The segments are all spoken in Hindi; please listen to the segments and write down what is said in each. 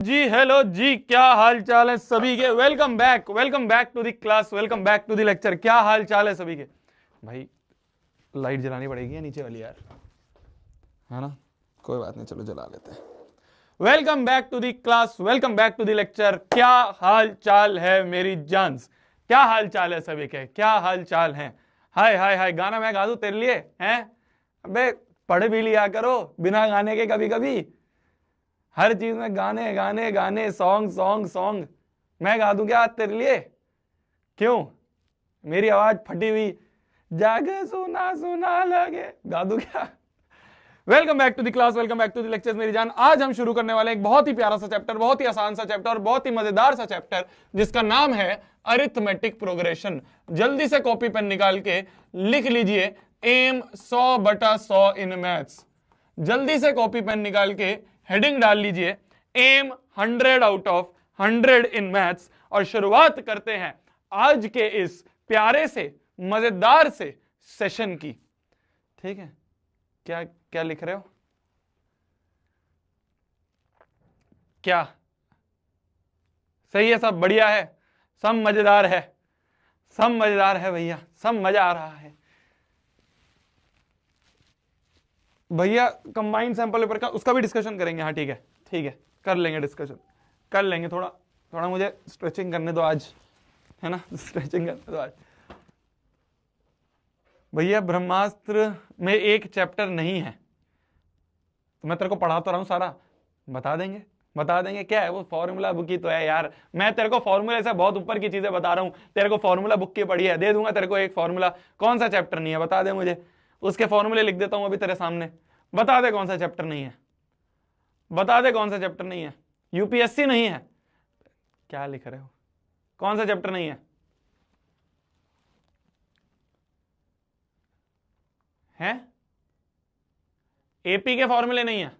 जी हेलो जी, क्या हाल चाल है सभी के। Welcome back to the class, welcome back to the lecture. क्या हाल चाल है सभी के। भाई लाइट जलानी पड़ेगी या नीचे वाली यार, है ना? कोई बात नहीं, चलो जला लेते हैं। Welcome back to the class, welcome back to the lecture. क्या हाल चाल है मेरी जान्स, क्या हाल चाल है सभी के, क्या हाल चाल है। हाय हाय हाय, गाना मैं गा दूं तेरे लिए हैं? अबे पढ़ भी लिया करो बिना गाने के कभी कभी। हर चीज में गाने गाने गाने, सॉन्ग सॉन्ग सॉन्ग। मैं गा दूं क्या तेरे लिए? क्यों? मेरी आवाज फटी हुई जागे सुना सुना लगे, गा दूं क्या? Welcome back to the class, welcome back to the lectures मेरी जान। आज हम शुरू करने वाले एक बहुत ही प्यारा सा चैप्टर, बहुत ही आसान सा चैप्टर और बहुत ही मजेदार सा चैप्टर, जिसका नाम है अरिथमेटिक प्रोग्रेशन। जल्दी से कॉपी पेन निकाल के लिख लीजिए एम 100/100 इन मैथ्स। जल्दी से कॉपी पेन निकाल के हेडिंग डाल लीजिए M 100 out of 100 in maths. और शुरुआत करते हैं आज के इस प्यारे से मजेदार से सेशन की। ठीक है, क्या क्या लिख रहे हो? क्या सही है? सब बढ़िया है, सब मजेदार है, सब मजेदार है भैया, सब मजा आ रहा है भैया। कंबाइंड सैंपल पेपर का उसका भी डिस्कशन करेंगे। हाँ ठीक है, ठीक है, कर लेंगे डिस्कशन, कर लेंगे। थोड़ा थोड़ा मुझे स्ट्रेचिंग करने दो आज, है ना? स्ट्रेचिंग करने दो आज भैया। ब्रह्मास्त्र में एक चैप्टर नहीं है तो मैं तेरे को पढ़ा तो रहा हूं सारा। बता देंगे, बता देंगे। क्या है वो? फॉर्मूला बुक ही तो है यार। मैं तेरे को फॉर्मूले से बहुत ऊपर की चीजें बता रहा हूं। तेरे को फॉर्मूला बुक की पढ़ी है, दे दूंगा तेरे को एक फॉर्मूला। कौन सा चैप्टर नहीं है बता दे मुझे, उसके फॉर्मूले लिख देता हूं अभी तेरे सामने। बता दे कौन सा चैप्टर नहीं है, बता दे कौन सा चैप्टर नहीं है। यूपीएससी नहीं है? क्या लिख रहे हो? कौन सा चैप्टर नहीं है? हैं? एपी के फॉर्मूले नहीं है?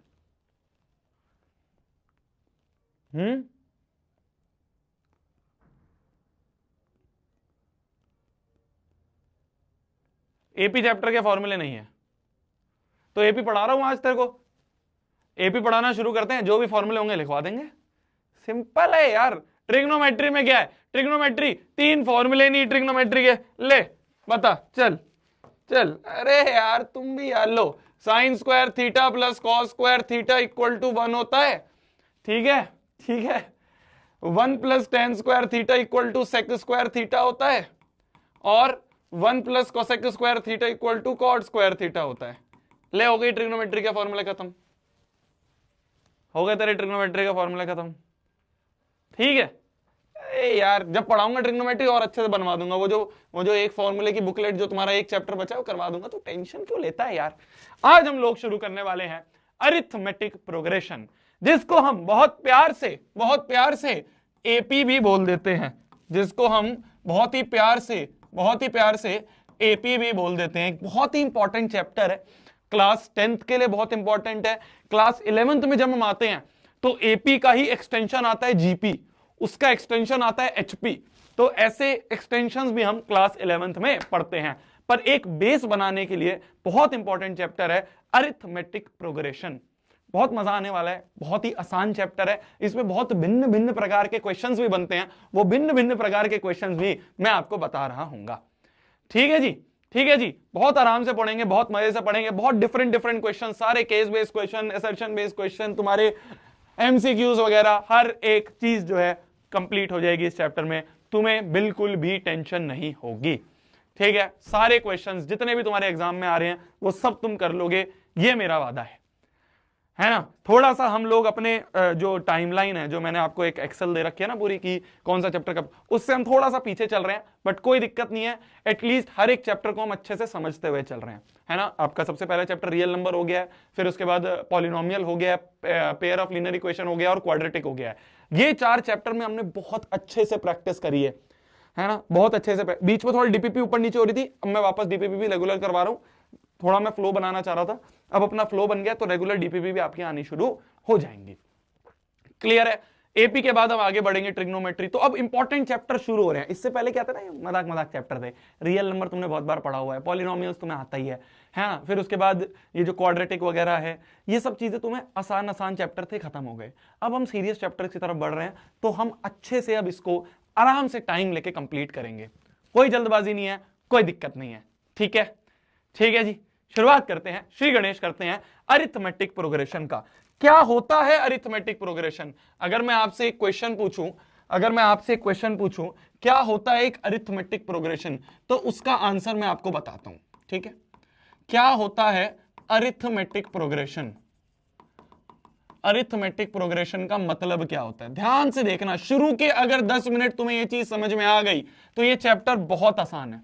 एपी चैप्टर के फॉर्मूले नहीं है तो एपी पढ़ा रहा हूं आज तेरे को। एपी पढ़ाना शुरू करते हैं, जो भी फॉर्मूले होंगे लिखवा देंगे। सिंपल है यार। ट्रिग्नोमेट्री में क्या है? ट्रिग्नोमेट्री 3 फॉर्मूले नहीं ट्रिग्नोमेट्री के, ले बता चल चल। अरे यार तुम भी यार, लो sine square theta plus cos square theta equal to 1 होता है। ठीक है, ठीक है। 1 plus tan square theta equal to sec square theta होता है। और 1 plus cosec square theta equal to cot square theta होता है। ले, हो गई ट्रिग्नोमेट्री का फॉर्मूला खत्म, हो गया तेरे ट्रिग्नोमेट्री का फॉर्मूला खत्म। ठीक है। ए यार जब पढ़ाऊंगा ट्रिग्नोमेट्री और अच्छे से बनवा दूंगा। वो जो एक फॉर्मूले की बुकलेट जो तुम्हारा एक चैप्टर बचा है वो करवा दूंगा। तो टेंशन क्यों लेता है यार। आज हम लोग शुरू करने वाले हैं अरिथमेटिक प्रोग्रेशन, जिसको हम बहुत प्यार से एपी भी बोल देते हैं, जिसको हम बहुत ही प्यार से एपी भी बोल देते हैं। एक बहुत ही इंपॉर्टेंट चैप्टर है, क्लास 10th के लिए बहुत इंपॉर्टेंट है। क्लास 11th में जब हम आते हैं तो एपी का ही एक्सटेंशन आता है जीपी, उसका एक्सटेंशन आता है एचपी। तो ऐसे एक्सटेंशंस भी हम क्लास 11th में पढ़ते हैं। पर एक बेस बनाने के लिए बहुत इंपॉर्टेंट चैप्टर है अरिथमेटिक प्रोग्रेशन। बहुत मजा आने वाला है, बहुत ही आसान चैप्टर है। इसमें बहुत भिन्न भिन्न प्रकार के क्वेश्चंस भी बनते हैं। वो भिन्न भिन्न प्रकार के क्वेश्चंस भी मैं आपको बता रहा हूंगा। ठीक है जी, ठीक है जी। बहुत आराम से पढ़ेंगे, बहुत मजे से पढ़ेंगे। बहुत डिफरेंट क्वेश्चन, सारे case based question, assertion based question, तुम्हारे एमसीक्यूज वगैरह, हर एक चीज जो है कंप्लीट हो जाएगी इस चैप्टर में। तुम्हें बिल्कुल भी टेंशन नहीं होगी। ठीक है, सारे क्वेश्चंस जितने भी तुम्हारे एग्जाम में आ रहे हैं वो सब तुम कर लोगे, ये मेरा वादा है ना? थोड़ा सा हम लोग अपने जो टाइमलाइन है, जो मैंने आपको एक एक्सेल दे रखी है ना पूरी की, कौन सा चैप्टर कब, उससे हम थोड़ा सा पीछे चल रहे हैं। बट कोई दिक्कत नहीं है, एटलीस्ट हर एक चैप्टर को हम अच्छे से समझते हुए चल रहे हैं, है ना? आपका सबसे पहला चैप्टर रियल नंबर हो गया है, फिर उसके बाद पॉलिनोमियल हो गया है, पेयर ऑफ लीनियर इक्वेशन हो गया और क्वाड्रेटिक हो गया है। ये 4 चैप्टर में हमने बहुत अच्छे से प्रैक्टिस करी है ना? बहुत अच्छे से। बीच में थोड़ी डीपीपी ऊपर नीचे हो रही थी, अब मैं वापस डीपीपी भी रेगुलर करवा रहा हूं। थोड़ा मैं फ्लो बनाना चाह रहा था, अब अपना फ्लो बन गया तो रेगुलर डीपीपी भी आपकी आनी शुरू हो जाएंगी। क्लियर है? एपी के बाद हम आगे बढ़ेंगे ट्रिग्नोमेट्री। तो अब इंपॉर्टेंट चैप्टर शुरू हो रहे हैं। इससे पहले क्या था ना, मजाक मजाक चैप्टर थे। रियल नंबर तुमने बहुत बार पढ़ा हुआ है, पॉलिनोमियल्स तुम्हें आता ही है ना। फिर उसके बाद ये जो क्वाड्रेटिक वगैरह है, ये सब चीजें तुम्हें आसान आसान चैप्टर थे, खत्म हो गए। अब हम सीरियस चैप्टर की तरफ बढ़ रहे हैं, तो हम अच्छे से अब इसको आराम से टाइम लेके कंप्लीट करेंगे। कोई जल्दबाजी नहीं है, कोई दिक्कत नहीं है, ठीक है? ठीक है जी, शुरुआत करते हैं, श्री गणेश करते हैं अरिथमेटिक प्रोग्रेशन का। क्या होता है अरिथमेटिक प्रोग्रेशन? अगर मैं आपसे एक क्वेश्चन पूछूं, क्या होता है एक अरिथमेटिक प्रोग्रेशन, तो उसका आंसर मैं आपको बताता हूं, ठीक है? क्या होता है अरिथमेटिक प्रोग्रेशन? अरिथमेटिक प्रोग्रेशन का मतलब क्या होता है? ध्यान से देखना, शुरू के अगर 10 मिनट तुम्हें यह चीज समझ में आ गई तो यह चैप्टर बहुत आसान है।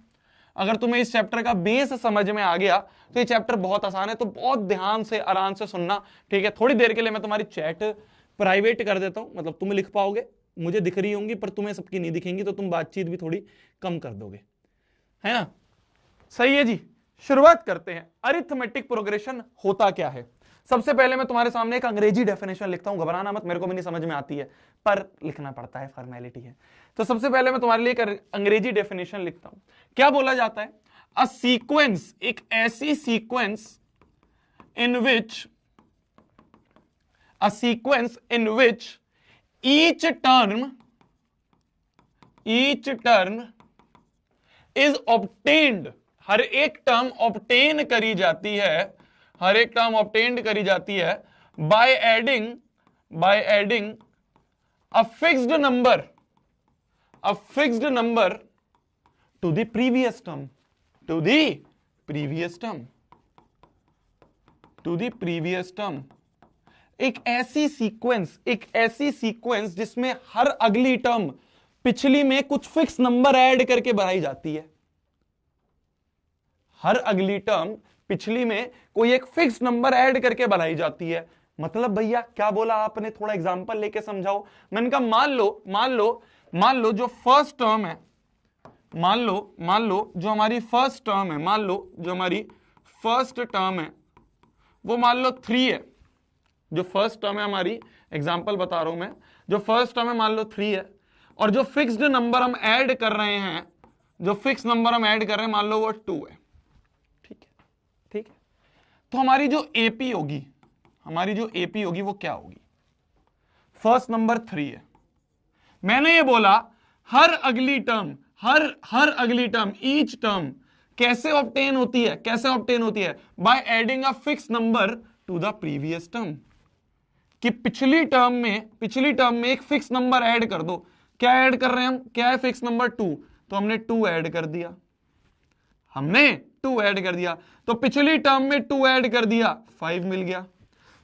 अगर तुम्हें इस चैप्टर का बेस समझ में आ गया तो ये चैप्टर बहुत आसान है। तो बहुत ध्यान से आराम से सुनना, ठीक है? थोड़ी देर के लिए मैं तुम्हारी चैट प्राइवेट कर देता हूं, मतलब तुम लिख पाओगे, मुझे दिख रही होंगी पर तुम्हें सबकी नहीं दिखेंगी, तो तुम बातचीत भी थोड़ी कम कर दोगे, है ना? सही है जी, शुरुआत करते हैं। अरिथमेटिक प्रोग्रेशन होता क्या है? सबसे पहले मैं तुम्हारे सामने एक अंग्रेजी डेफिनेशन लिखता हूं, घबराना मत, मेरे को भी नहीं समझ में आती है पर लिखना पड़ता है, फॉर्मेलिटी है। तो सबसे पहले मैं तुम्हारे लिए एक अंग्रेजी डेफिनेशन लिखता हूं। क्या बोला जाता है? अ सीक्वेंस, एक ऐसी sequence in which each term is obtained, हर एक टर्म ऑब्टेन करी जाती है, by adding a fixed number to the previous term, एक ऐसी सीक्वेंस जिसमें हर अगली टर्म पिछली में कुछ फिक्स नंबर ऐड करके बढ़ाई जाती है। हर अगली टर्म पिछली में कोई एक फिक्स नंबर ऐड करके बढ़ाई जाती है। मतलब भैया क्या बोला आपने? थोड़ा एग्जांपल लेके समझाओ। मैंने कहा मान लो जो फर्स्ट टर्म है, मान लो जो हमारी फर्स्ट टर्म है वो मान लो 3 है। जो फर्स्ट टर्म है हमारी, एग्जांपल बता रहा हूं मैं, जो फर्स्ट टर्म है मान लो 3 है, और जो फिक्स्ड नंबर हम ऐड कर रहे हैं मान लो वो 2 है। ठीक है? तो हमारी जो एपी होगी वो क्या होगी? फर्स्ट नंबर 3 है। मैंने ये बोला हर अगली टर्म ईच टर्म कैसे ऑब्टेन होती है? By adding a fix number to the previous term, कि पिछली टर्म में एक फिक्स नंबर ऐड कर दो। क्या ऐड कर रहे हैं हम? क्या है फिक्स नंबर? 2। तो हमने 2 ऐड कर दिया, तो पिछली टर्म में 2 ऐड कर दिया, 5 मिल गया।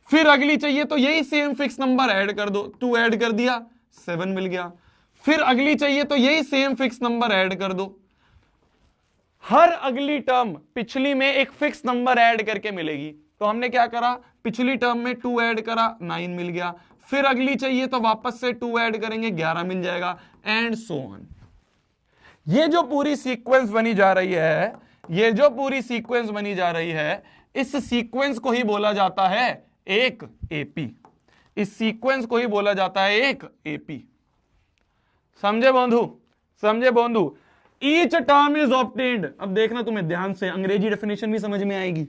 फिर अगली चाहिए तो यही सेम फिक्स नंबर ऐड कर दो, 2 ऐड कर दिया, 7 मिल गया। फिर अगली चाहिए तो यही सेम फिक्स नंबर ऐड कर दो। हर अगली टर्म पिछली में एक फिक्स नंबर ऐड करके मिलेगी। तो हमने क्या करा? पिछली टर्म में 2 ऐड करा, 9 मिल गया। फिर अगली चाहिए तो वापस से 2 ऐड करेंगे, 11 मिल जाएगा, एंड सो ऑन। ये जो पूरी सीक्वेंस बनी जा रही है, इस सीक्वेंस को ही बोला जाता है एक एपी। समझे बंधु? Each term is obtained. अब देखना तुम्हें ध्यान से, अंग्रेजी डेफिनेशन भी समझ में आएगी।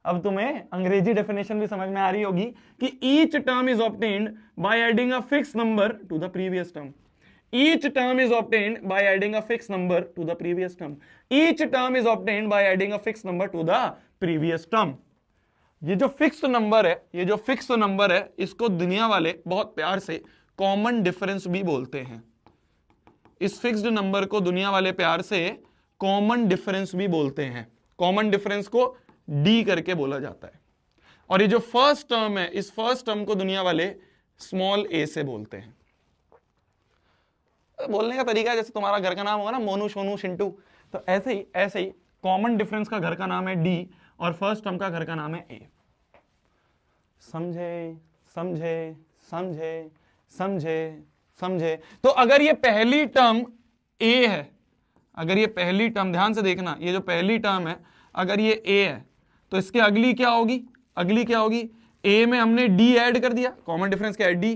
अब तुम्हें अंग्रेजी डेफिनेशन भी समझ में आ रही होगी कि each term is obtained by adding a fix number to the previous term. Each term is obtained by adding a fixed number to the previous term. Each term is obtained by adding a fixed number to the previous term. ये जो फिक्स्ड नंबर है, इसको दुनिया वाले बहुत प्यार से कॉमन डिफरेंस भी बोलते हैं। इस फिक्स्ड नंबर को दुनिया वाले प्यार से कॉमन डिफरेंस भी बोलते हैं। कॉमन डिफरेंस को डी करके बोला जाता है। और ये जो फर्स्ट टर्म है, इस फर्स्ट टर्म को दुनिया वाले स्मॉल ए से बोलते हैं। बोलने का तरीका जैसे तुम्हारा घर का नाम होगा ना, मोनू, सोनू, शिंटू, तो ऐसे ही कॉमन डिफरेंस का घर का नाम है डी और फर्स्ट टर्म का घर का नाम है ए। समझे? तो अगर ये पहली टर्म ए है, ध्यान से देखना, ये जो पहली टर्म है अगर ये ए है तो इसके अगली क्या होगी? ए में हमने डी ऐड कर दिया, कॉमन डिफरेंस क्या है? डी।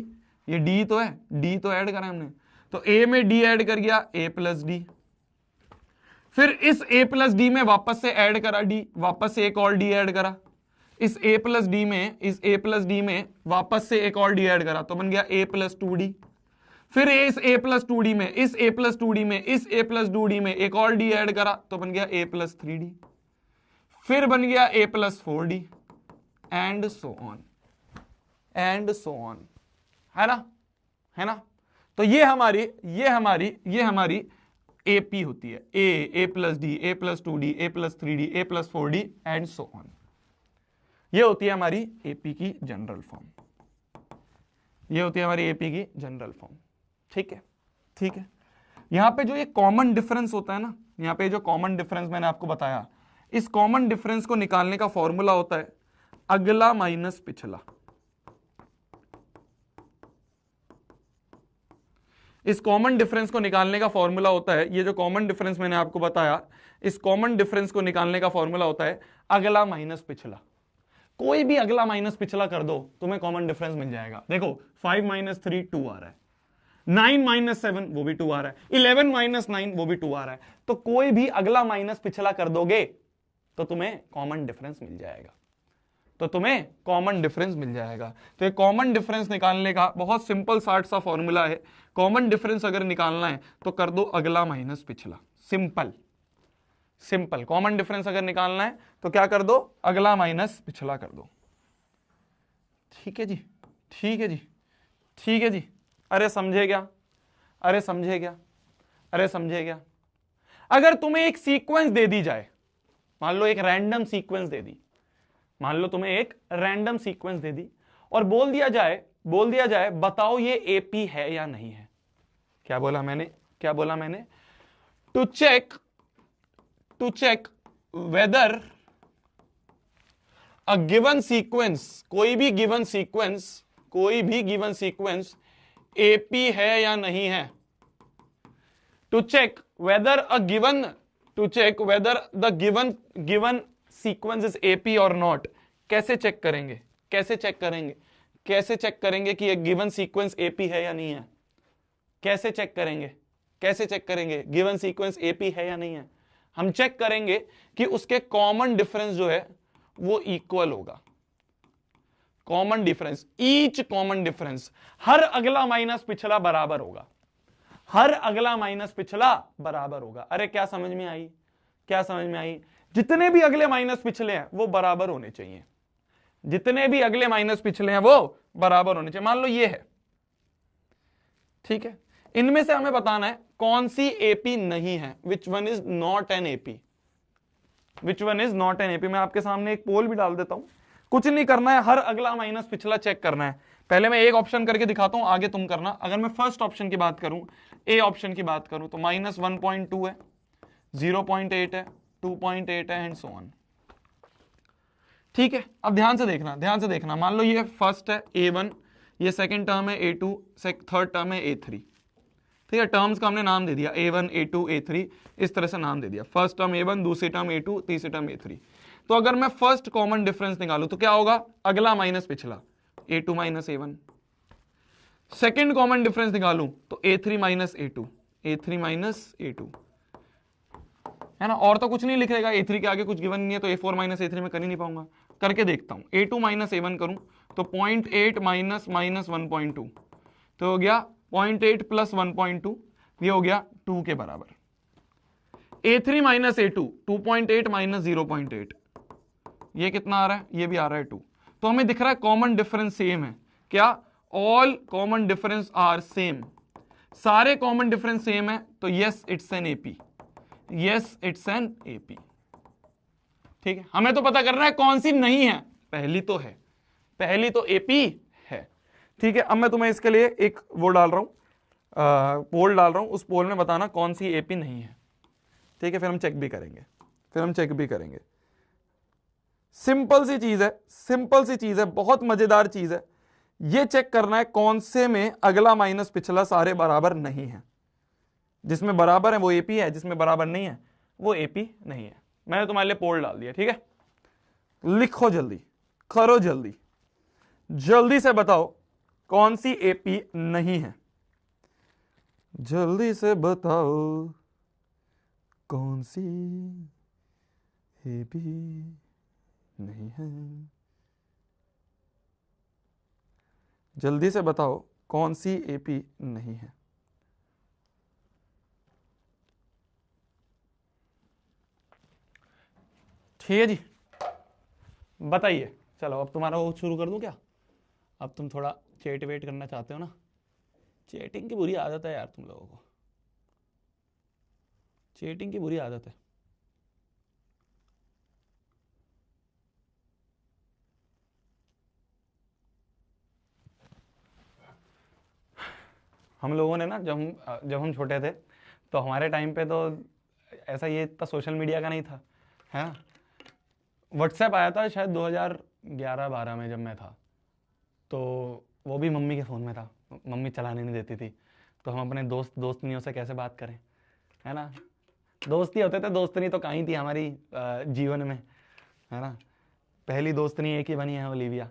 ये डी तो है, डी तो ऐड करा हमने, तो ए में डी ऐड कर गया, ए प्लस डी। फिर इस a प्लस डी में वापस से ऐड करा डी, वापस से एक और डी ऐड करा, इस a प्लस डी में, इस a प्लस डी में वापस से एक और डी ऐड करा, तो बन गया a प्लस टू डी। फिर इस a प्लस टू डी में, इस a प्लस टू डी में, इस a प्लस टू डी में एक और डी ऐड करा, तो बन गया a प्लस थ्री डी। फिर बन गया a plus four D, and so on, and so on, है ना, है ना। तो ये हमारी AP होती है, A plus D, A plus two D, A plus three D, A plus four D, and so on. ये होती है हमारी AP की जनरल फॉर्म, ये होती है हमारी AP की जनरल फॉर्म। ठीक है, ठीक है। यहां पे जो ये कॉमन डिफरेंस होता है ना, यहां पे जो कॉमन डिफरेंस मैंने आपको बताया, इस कॉमन डिफरेंस को निकालने का फॉर्मूला होता है अगला माइनस पिछला। इस कॉमन डिफरेंस को निकालने का फॉर्मूला होता है, ये जो कॉमन डिफरेंस मैंने आपको बताया, इस कॉमन डिफरेंस को निकालने का फॉर्मूला होता है अगला माइनस पिछला। कोई भी अगला माइनस पिछला कर दो, तुम्हें कॉमन डिफरेंस मिल जाएगा। देखो 5 माइनस 3 2 आ रहा है, 9 माइनस 7 वो भी 2 आ रहा है, 11 माइनस 9 वो भी 2 आ रहा है। तो कोई भी अगला माइनस पिछला कर दोगे तो तुम्हें कॉमन डिफरेंस मिल जाएगा, तो तुम्हें कॉमन डिफरेंस मिल जाएगा। तो ये कॉमन डिफरेंस निकालने का बहुत सिंपल शार्ट सा फॉर्मूला है। कॉमन डिफरेंस अगर निकालना है तो कर दो अगला माइनस पिछला, सिंपल सिंपल। कॉमन डिफरेंस अगर निकालना है तो क्या कर दो, अगला माइनस पिछला कर दो। ठीक है जी, ठीक है जी, ठीक है जी। अरे समझे क्या, अरे समझे क्या, अरे समझे क्या। अगर तुम्हें एक सीक्वेंस दे दी जाए, मान लो एक रैंडम सीक्वेंस दे दी, मान लो तुम्हें एक रैंडम सीक्वेंस दे दी और बोल दिया जाए बताओ ये एपी है या नहीं है। क्या बोला मैंने, क्या बोला मैंने, to check whether a given sequence, कोई भी गिवन सीक्वेंस एपी है या नहीं है। To check whether the given sequence is AP और नॉट। कैसे चेक करेंगे, कैसे चेक करेंगे, कैसे चेक करेंगे कि एक गिवन सीक्वेंस एपी है या नहीं है। कैसे चेक करेंगे, कैसे चेक करेंगे गिवन सीक्वेंस एपी है या नहीं है। हम चेक करेंगे कि उसके कॉमन डिफरेंस जो है वो इक्वल होगा। Common difference, each common difference, हर अगला माइनस पिछला बराबर होगा, हर अगला माइनस पिछला बराबर होगा। अरे क्या समझ में आई, क्या समझ में आई। जितने भी अगले माइनस पिछले हैं वो बराबर होने चाहिए, जितने भी अगले माइनस पिछले हैं वो बराबर होने चाहिए। मान लो ये है, ठीक है, इनमें से हमें बताना है कौन सी एपी नहीं है, which one is not an AP, which one is not an AP. मैं आपके सामने एक पोल भी डाल देता हूं, कुछ नहीं करना है, हर अगला माइनस पिछला चेक करना है। पहले मैं एक ऑप्शन करके दिखाता हूं, आगे तुम करना। अगर मैं फर्स्ट ऑप्शन की बात करूं, ए ऑप्शन की बात करूं, तो माइनस 1.2 है, 0.8 है, 2.8 है, एंड सो ऑन। ठीक है, अब ध्यान से देखना, ध्यान से देखना। मान लो ये फर्स्ट है A1, ये सेकंड टर्म है A2, थर्ड टर्म है A3। ठीक है, टर्म्स का हमने नाम दे दिया A1, A2, A3, इस तरह से नाम दे दिया। फर्स्ट टर्म A1, दूसरी टर्म A2, तीसरी टर्म A3। तो अगर मैं फर्स्ट कॉमन डिफरेंस निकालूं तो क्या होगा, अगला माइनस पिछला, A2 minus A1। Second common difference निकालूं तो A3 minus A2, A3 minus A2, है ना। और तो कुछ नहीं लिखेगा, A3 के आगे कुछ गिवन नहीं है, तो A4 माइनस A3 में कर ही नहीं पाऊंगा। करके देखता हूं, A2 माइनस A1 करूं तो 0.8 माइनस 1.2, तो हो गया 0.8 प्लस 1.2, ये हो गया 2 के बराबर। A3 माइनस A2, 2.8 माइनस 0.8, ये कितना आ रहा है, ये भी आ रहा है 2। तो हमें दिख रहा है कॉमन डिफरेंस सेम है। क्या, all common difference are same, सारे कॉमन डिफरेंस सेम है, तो yes it's an AP, yes it's an AP. ठीक है, हमें तो पता करना है कौन सी नहीं है, पहली तो है, पहली तो एपी है। ठीक है, अब मैं तुम्हें इसके लिए एक वो डाल रहा हूं, पोल डाल रहा हूं, उस पोल में बताना कौन सी एपी नहीं है। ठीक है, फिर हम चेक भी करेंगे, फिर हम चेक भी करेंगे। सिंपल सी चीज है, सिंपल सी चीज है, बहुत मजेदार चीज है। ये चेक करना है कौन से में अगला माइनस पिछला सारे बराबर नहीं है। जिसमें बराबर है वो एपी है, जिसमें बराबर नहीं है वो एपी नहीं है। मैंने तुम्हारे लिए पोल डाल दिया, ठीक है, लिखो जल्दी, करो जल्दी, जल्दी से बताओ कौन सी एपी नहीं है? जल्दी से बताओ कौन सी एपी नहीं है? जल्दी से बताओ कौन सी एपी नहीं है? ठीक है जी, बताइए। चलो अब तुम्हारा वो शुरू कर दूं क्या? अब तुम थोड़ा चैट वेट करना चाहते हो ना? चैटिंग की बुरी आदत है यार तुम लोगों को, चैटिंग की बुरी आदत है। हम लोगों ने ना जब हम छोटे थे तो हमारे टाइम पे तो ऐसा ये इतना सोशल मीडिया का नहीं था, है ना? व्हाट्सएप आया था शायद 2011-12 में जब मैं था, तो वो भी मम्मी के फ़ोन में था, मम्मी चलाने नहीं देती थी, तो हम अपने दोस्तनियों से कैसे बात करें, है ना? दोस्त ही होते थे, दोस्तनी तो कहीं थी हमारी जीवन में, है ना? पहली दोस्तनी एक ही बनी है, ओलिविया।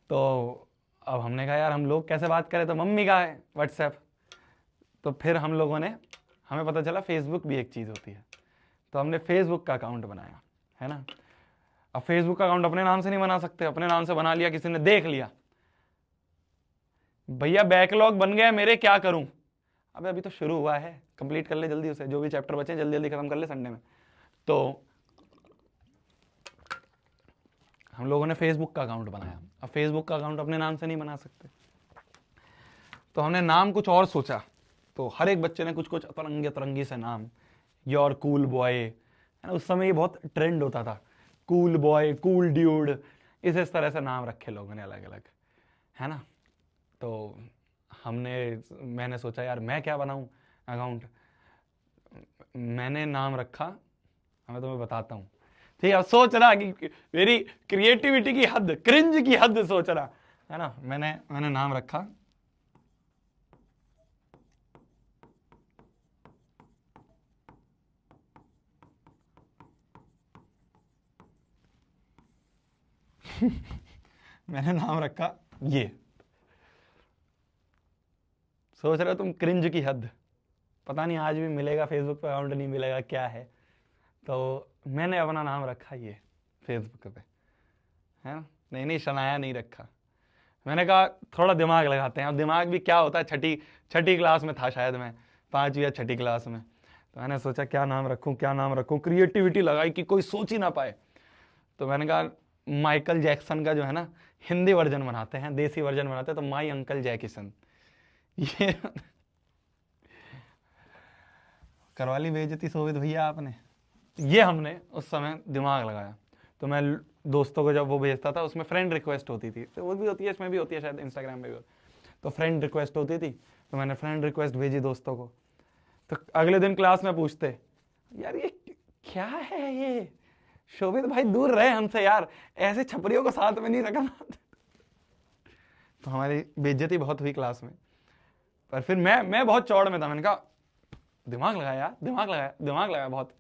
तो अब हमने कहा यार हम लोग कैसे बात करें, तो मम्मी का है व्हाट्सएप। तो फिर हम लोगों ने, हमें पता चला फेसबुक भी एक चीज़ होती है, तो हमने फेसबुक का अकाउंट बनाया, है ना? अब फेसबुक का अकाउंट अपने नाम से नहीं बना सकते, अपने नाम से बना लिया, किसी ने देख लिया, भैया बैकलॉग बन गया मेरे, क्या करूं? अबे अभी तो शुरू हुआ है, कंप्लीट कर ले जल्दी उसे, जो भी चैप्टर बचे जल्दी जल्दी खत्म कर ले संडे में। तो हम लोगों ने फेसबुक का अकाउंट बनाया। अब फेसबुक का अकाउंट अपने नाम से नहीं बना सकते, तो हमने नाम कुछ और सोचा। तो हर एक बच्चे ने कुछ कुछ अतरंगी अतरंगी से नाम, योर कूल बॉय, है ना? उस समय ये बहुत ट्रेंड होता था, कूल बॉय, कूल ड्यूड, इस तरह से नाम रखे लोगों ने अलग अलग, है ना? तो मैंने सोचा यार मैं क्या बनाऊं अकाउंट। मैंने नाम रखा, मैं तुम्हें बताता हूँ, ठीक है? अब सोच रहा कि मेरी क्रिएटिविटी की हद, क्रिंज की हद सोच रहा, है ना? मैंने नाम रखा मैंने नाम रखा ये। सोच रहे हो तुम क्रिंज की हद, पता नहीं आज भी मिलेगा फेसबुक पे अकाउंट, नहीं मिलेगा, क्या है? तो मैंने अपना नाम रखा ये फेसबुक पे, है ना? नहीं शनाया नहीं रखा। मैंने कहा थोड़ा दिमाग लगाते हैं। अब दिमाग भी क्या होता है, छठी क्लास में था शायद मैं, 5वीं या 6ठी क्लास में। तो मैंने सोचा क्या नाम रखूं, क्या नाम रखूं, क्रिएटिविटी लगाई कि कोई सोच ही ना पाए। तो मैंने कहा माइकल जैक्सन का जो है ना हिंदी वर्जन बनाते हैं, देसी वर्जन बनाते हैं, तो माई अंकल जैकिसन, ये करवा ली बेइज्जती शोभित भैया आपने। ये हमने उस समय दिमाग लगाया। तो मैं दोस्तों को जब वो भेजता था, उसमें फ्रेंड रिक्वेस्ट होती थी, तो वो भी होती है, इसमें भी होती है शायद, इंस्टाग्राम में भी। तो फ्रेंड रिक्वेस्ट होती थी, तो मैंने फ्रेंड रिक्वेस्ट भेजी दोस्तों को। तो अगले दिन क्लास में पूछते, यार ये क्या है, ये शोभित भाई दूर रहे हमसे यार, ऐसे छपरियों को साथ में नहीं रखना। तो हमारी बेइज्जती बहुत हुई क्लास में। पर फिर मैं बहुत चौड़ में था, मैंने कहा दिमाग लगाया यार, दिमाग लगाया बहुत।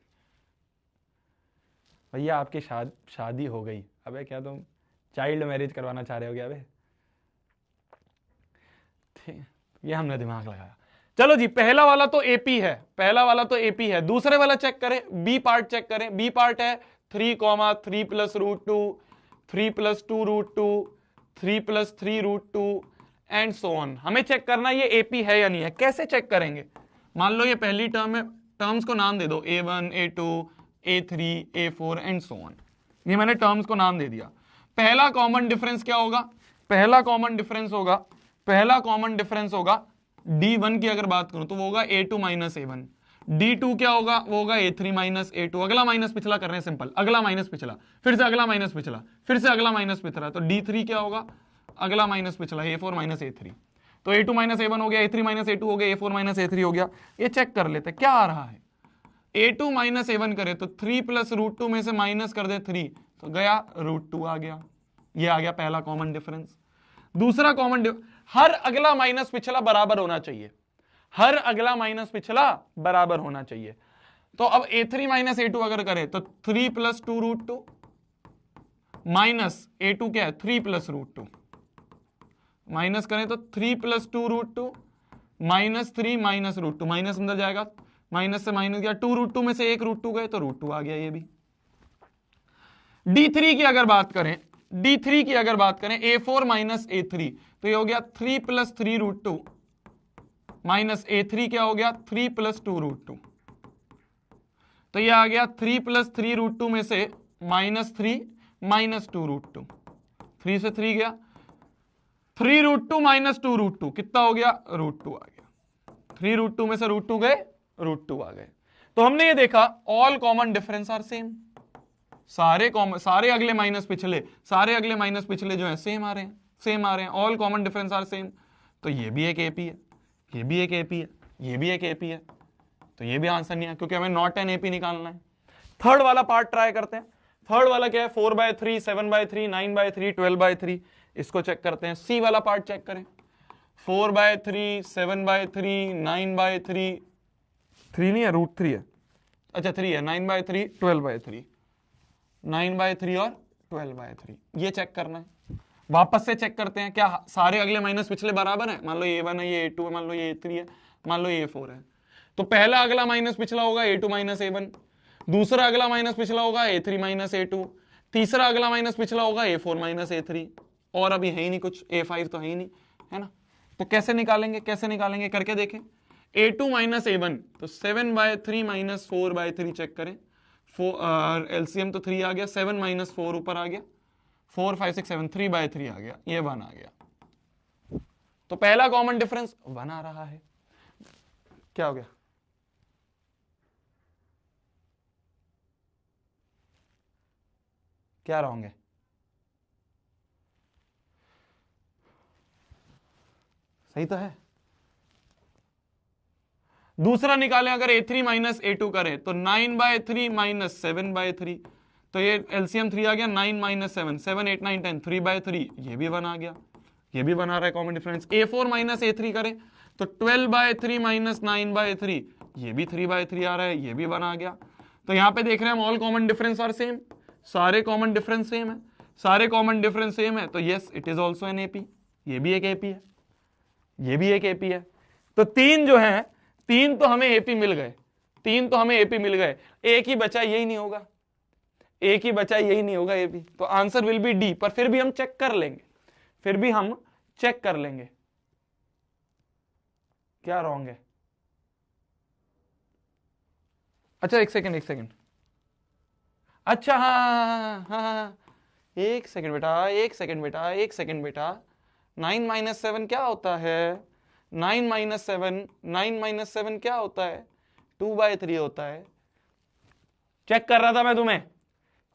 भैया आपकी शादी हो गई, अबे क्या तुम चाइल्ड मैरिज करवाना चाह रहे हो क्या? अबे ठीक, ये हमने दिमाग लगाया। चलो जी, पहला वाला तो एपी है, पहला वाला तो एपी है। दूसरे वाला चेक करें, बी पार्ट चेक करें। बी पार्ट है 3, 3 + √2, 3 + 2 √2, 3 + 3 √2 एंड सो ऑन। हमें चेक करना ये एपी है या नहीं है। कैसे चेक करेंगे? मान लो ये पहली टर्म है, टर्म्स को नाम दे दो, A1, A2, A3, A4 and so on. ये मैंने टर्म्स को नाम दे दिया। पहला कॉमन डिफरेंस क्या होगा? पहला कॉमन डिफरेंस होगा D1 की अगर बात करूं तो वो होगा A2 - A1। D2 क्या होगा? वो होगा A3 - A2। अगला माइनस पिछला कर रहे हैं सिंपल, अगला माइनस पिछला, फिर से अगला माइनस पिछला, फिर से अगला माइनस पिछला। तो D3 क्या होगा? अगला माइनस पिछला, A4 - A3। तो A2 - A1 हो गया, A3 - A2 हो गया, A4 - A3 हो गया। ये चेक कर लेते क्या आ रहा है। A2 - A1 करे तो 3 + √2 में से माइनस कर दे 3, तो गया √2 आ गया। ये आ गया पहला कॉमन डिफरेंस। दूसरा कॉमन हर अगला माइनस पिछला बराबर होना चाहिए, हर अगला माइनस पिछला बराबर होना चाहिए। तो अब A3 - A2 अगर करें तो 3 + 2 √2 माइनस A2 क्या है? 3 + √2 माइनस करें तो 3 + 2√2 -3 - √2, माइनस अंदर जाएगा, माइनस से माइनस गया, 2√2 में से एक √2 गए तो √2 आ गया ये भी। D3 की अगर बात करें, D3 की अगर बात करें, A4 - A3, तो ये हो गया 3 + 3√2 माइनस A3 क्या हो गया 3 + 2√2, तो ये आ गया 3 + 3√2 में से -3 - 2√2, 3 से 3 गया, 3√2 - 2√2 कितना हो गया √2 आ गया, 3√2 में से √2 गए, √2 आ गए। तो हमने ये देखा all common difference are same, सारे अगले माइनस पिछले, सारे अगले माइनस पिछले जो है सेम आ रहे हैं, सेम आ रहे हैं, all common difference are same. तो ये भी एक एपी है, ये भी एक एपी है, ये भी एक एपी है, तो ये भी आंसर नहीं है क्योंकि हमें नॉट एन एपी निकालना है। थर्ड वाला पार्ट ट्राई करते हैं। थर्ड वाला क्या है, 4/3, 7/3, 9/3, 12/3, इसको चेक करते हैं। सी वाला पार्ट चेक करें, 4/3, 7/3, 9/3, 3 नहीं है, √3 है, अच्छा 3 है, 9/3, 12/3, 9/3 और 12/3, ये चेक करना है। वापस से चेक करते हैं क्या सारे अगले माइनस पिछले बराबर है, मान लो ये A1 है, ये A2 है, मान लो ये A3 है, मान लो ये A4 है, तो पहला अगला माइनस पिछला होगा A2 - A1, दूसरा अगला माइनस पिछला होगा A3 - A2, तीसरा अगला माइनस पिछला होगा A4 - A3, और अभी है ही नहीं कुछ, A5 तो है ही नहीं, है ना। तो कैसे निकालेंगे, कैसे निकालेंगे करके देखें। A2 - A1, तो 7/3 - 4/3 चेक करें, एलसीएम तो 3 आ गया, 7 - 4 ऊपर आ गया, 4 5 6 7, 3/3 आ गया, ये 1 आ गया। तो पहला कॉमन डिफरेंस 1 आ रहा है। क्या हो गया, क्या रॉन्ग है, सही तो है। दूसरा निकालें अगर A3 - A2 करें तो 9/3 - 7/3, तो ये एलसीएम 3 आ गया, 9 - 7, 7 8 9 10, 3/3, ये भी 1 आ गया, ये भी बना रहा है कॉमन डिफरेंस। A4 - A3 करें तो 12/3 - 9/3, ये भी 3/3 आ रहा है, ये भी 1 आ गया। तो यहां पे देख रहे हैं हम all common difference are same, सारे कॉमन डिफरेंस सेम है, सारे कॉमन डिफरेंस सेम है, तो yes it is also an AP, ये भी एक एपी है, ये भी एक एपी है। तो तीन जो है, तीन तो हमें एपी मिल गए, तीन तो हमें एपी मिल गए, एक ही बचा, यही नहीं होगा, एक ही बचा, यही नहीं होगा एपी, तो आंसर विल बी डी। पर फिर भी हम चेक कर लेंगे, फिर भी हम चेक कर लेंगे क्या रॉन्ग है। अच्छा एक सेकंड, एक सेकंड, अच्छा हाँ हाँ हाँ, एक सेकंड बेटा, एक सेकंड बेटा, एक सेकंड बेटा, 9 - 7 क्या होता है, 9 - 7, 9 - 7 क्या होता है, 2/3 होता है। चेक कर रहा था मैं तुम्हें,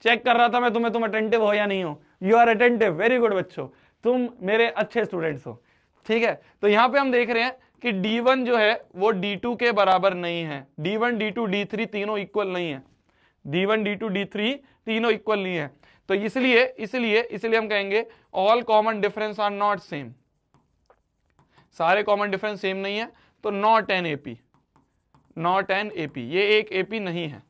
चेक कर रहा था मैं तुम्हें, तुम अटेंटिव हो या नहीं हो। You are attentive, very good बच्चों, तुम मेरे अच्छे स्टूडेंट्स हो, ठीक है। तो यहां पे हम देख रहे हैं कि D1 जो है वो D2 के बराबर नहीं है, D1 D2 D3 तीनों इक्वल नहीं है, D1 D2 D3 तीनों इक्वल नहीं है। तो इसलिए इसलिए इसलिए हम कहेंगे all common difference are not same, सारे कॉमन डिफरेंस सेम नहीं है, तो not an AP, not an AP, ये एक एपी नहीं है,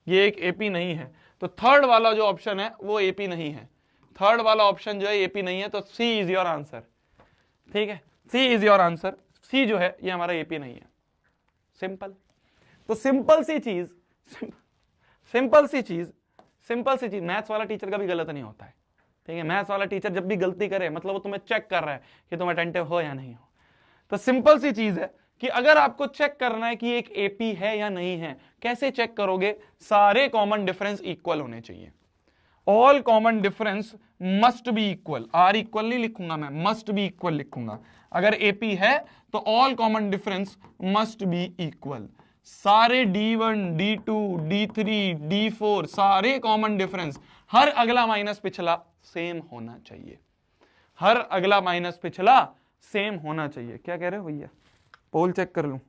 ये एक एपी नहीं है। तो थर्ड वाला जो ऑप्शन है वो एपी नहीं है, थर्ड वाला ऑप्शन जो है एपी नहीं है, तो सी इज योर आंसर, ठीक है, सी इज योर आंसर, सी जो है ये हमारा एपी नहीं है, सिंपल। तो सिंपल सी चीज, सिंपल सी चीज, सिंपल सी चीज, मैथ्स वाला टीचर का भी गलत नहीं होता है, ठीक है। मैथ्स वाला टीचर जब भी गलती करे मतलब वो तुम्हें चेक कर रहा है कि तुम अटेंटिव हो या नहीं हो। तो सिंपल सी चीज है कि अगर आपको चेक करना है कि एक एपी है या नहीं है, कैसे चेक करोगे, सारे कॉमन डिफरेंस इक्वल होने चाहिए, all common difference must be equal, are equal नहीं लिखूंगा मैं, मस्ट बी इक्वल लिखूंगा। अगर एपी है तो all common difference must be equal, सारे D1 D2 D3 D4 सारे कॉमन डिफरेंस, हर अगला माइनस पिछला सेम होना चाहिए, हर अगला माइनस पिछला सेम होना चाहिए। क्या कह रहे हो भैया, पोल चेक कर लूं,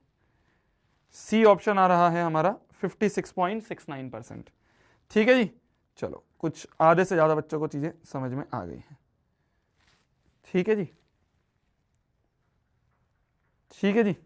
सी ऑप्शन आ रहा है हमारा 56.69%, ठीक है जी। चलो कुछ आधे से ज्यादा बच्चों को चीजें समझ में आ गई हैं, ठीक है जी, ठीक है जी।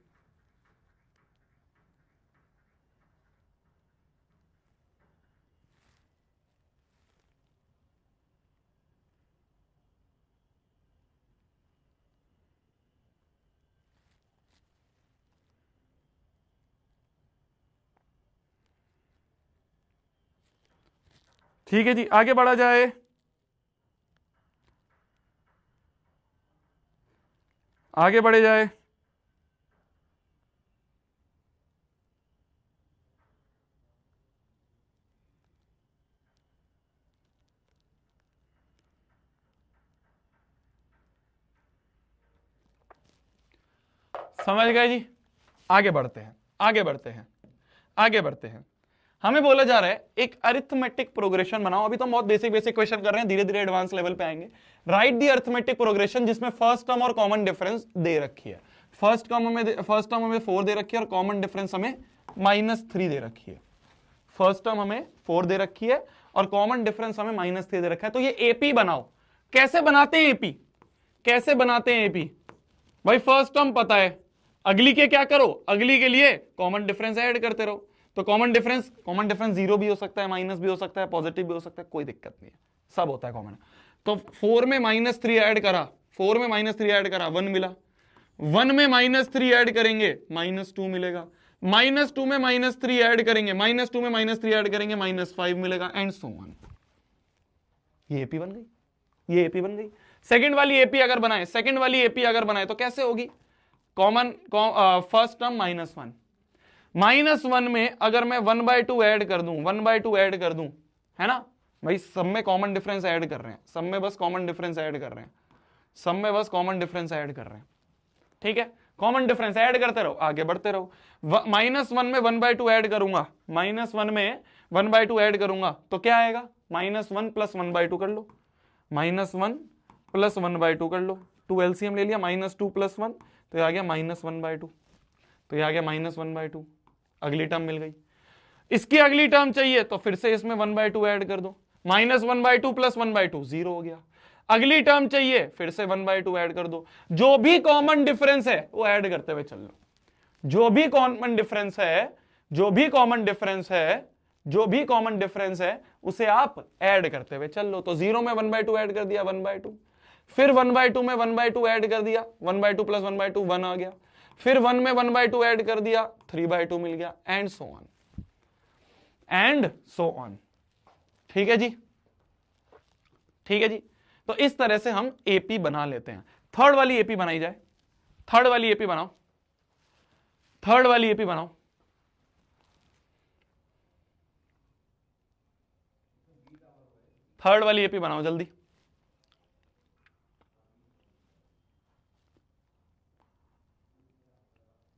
ठीक है जी, आगे बढ़ा जाए। आगे बढ़े जाए। समझ गए जी। आगे बढ़ते हैं, आगे बढ़ते हैं, आगे बढ़ते हैं। हमें बोला जा रहा है एक अरिथमेटिक प्रोग्रेशन बनाओ। अभी तो बहुत बेसिक बेसिक क्वेश्चन कर रहे हैं, धीरे धीरे एडवांस लेवल पे आएंगे। राइट दी अरिथमेटिक प्रोग्रेशन जिसमें फर्स्ट टर्म और कॉमन डिफरेंस दे रखी है। फर्स्ट टर्म हमें 4 दे रखी है और कॉमन डिफरेंस हमें -3 दे रखी है। फर्स्ट टर्म हमें 4 दे रखी है और कॉमन डिफरेंस हमें -3 दे रखा है। तो ये एपी बनाओ। कैसे बनाते हैं एपी? कैसे बनाते हैं एपी? भाई फर्स्ट टर्म पता है, अगली के क्या करो, अगली के लिए कॉमन डिफरेंस ऐड करते रहो। तो कॉमन डिफरेंस 0 भी हो सकता है, माइनस भी हो सकता है, पॉजिटिव भी हो सकता है, कोई दिक्कत नहीं है, सब होता है कॉमन। तो 4 में -3 ऐड करा, 4 में -3 ऐड करा, 1 मिला। 1 में -3 ऐड करेंगे, -2 मिलेगा। -2 में -3 ऐड करेंगे, -2 में -3 ऐड करेंगे, -5 मिलेगा, एंड सो ऑन। ये एपी बन गई, ये एपी बन गई। सेकंड वाली एपी अगर बनाए, सेकंड वाली एपी अगर बनाए तो कैसे होगी? कॉमन फर्स्ट टर्म -1, -1 में अगर मैं 1/2 ऐड कर दूं, 1/2 ऐड कर दूं, है ना भाई, सब में कॉमन डिफरेंस ऐड कर रहे हैं, सब में बस कॉमन डिफरेंस ऐड कर रहे हैं, सब में बस कॉमन डिफरेंस ऐड कर रहे हैं। ठीक है, कॉमन डिफरेंस ऐड करते रहो, आगे बढ़ते रहो। -1 में 1/2 ऐड करूंगा, -1 में 1/2 ऐड करूंगा तो क्या आएगा? -1 + 1/2 कर लो, -1 + 1/2 कर लो। 2 एलसीएम ले लिया, -2 + 1 तो ये आ गया -1/2, तो ये आ गया -1/2। अगली टर्म मिल गई। इसकी अगली टर्म चाहिए तो फिर से इसमें 1/2 ऐड कर दो, -1/2 + 1/2 0 हो गया। अगली टर्म चाहिए, फिर से 1/2 ऐड कर दो। जो भी कॉमन डिफरेंस है वो ऐड करते हुए चल लो। जो भी कॉमन डिफरेंस है, जो भी कॉमन डिफरेंस है, जो भी कॉमन डिफरेंस है उसे आप ऐड करते हुए चल लो। तो 0 में 1/2 ऐड कर दिया, 1/2। फिर 1/2 में 1/2 ऐड कर दिया, 1/2 + 1/2 1 आ गया। फिर 1 में 1/2 ऐड कर दिया, 3/2 मिल गया, and so on, and so on. ठीक है जी, ठीक है जी। तो इस तरह से हम एपी बना लेते हैं। थर्ड वाली एपी बनाई जाए, थर्ड वाली एपी बनाओ, थर्ड वाली एपी बनाओ। थर्ड वाली एपी बनाओ जल्दी।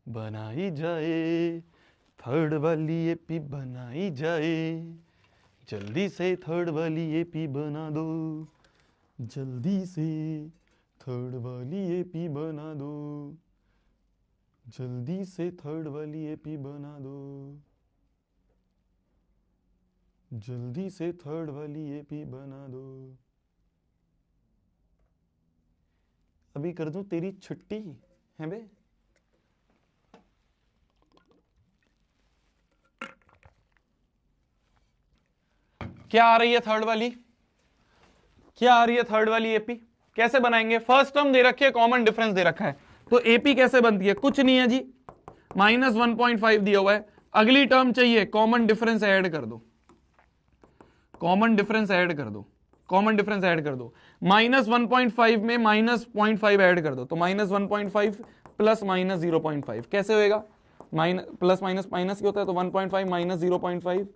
बनाई जाए, थर्ड वाली एपी बनाई जाए, जल्दी से थर्ड वाली एपी बना दो, जल्दी से थर्ड वाली एपी बना दो, जल्दी से थर्ड वाली एपी बना दो, जल्दी से थर्ड वाली एपी बना दो। अभी कर दूं तेरी छुट्टी है बे? क्या आ रही है थर्ड वाली? क्या आ रही है थर्ड वाली एपी? कैसे बनाएंगे? फर्स्ट टर्म दे रखी है, कॉमन डिफरेंस दे रखा है, तो एपी कैसे बनती है? कुछ नहीं है जी, -1.5 दिया हुआ है। अगली टर्म चाहिए, कॉमन डिफरेंस ऐड कर दो, कॉमन डिफरेंस ऐड कर दो, कॉमन डिफरेंस ऐड कर दो। -1.5 में -0.5 ऐड कर दो, तो -1.5 + -0.5 कैसे होएगा? प्लस माइनस माइनस क्या होता है? तो 1.5 - 0.5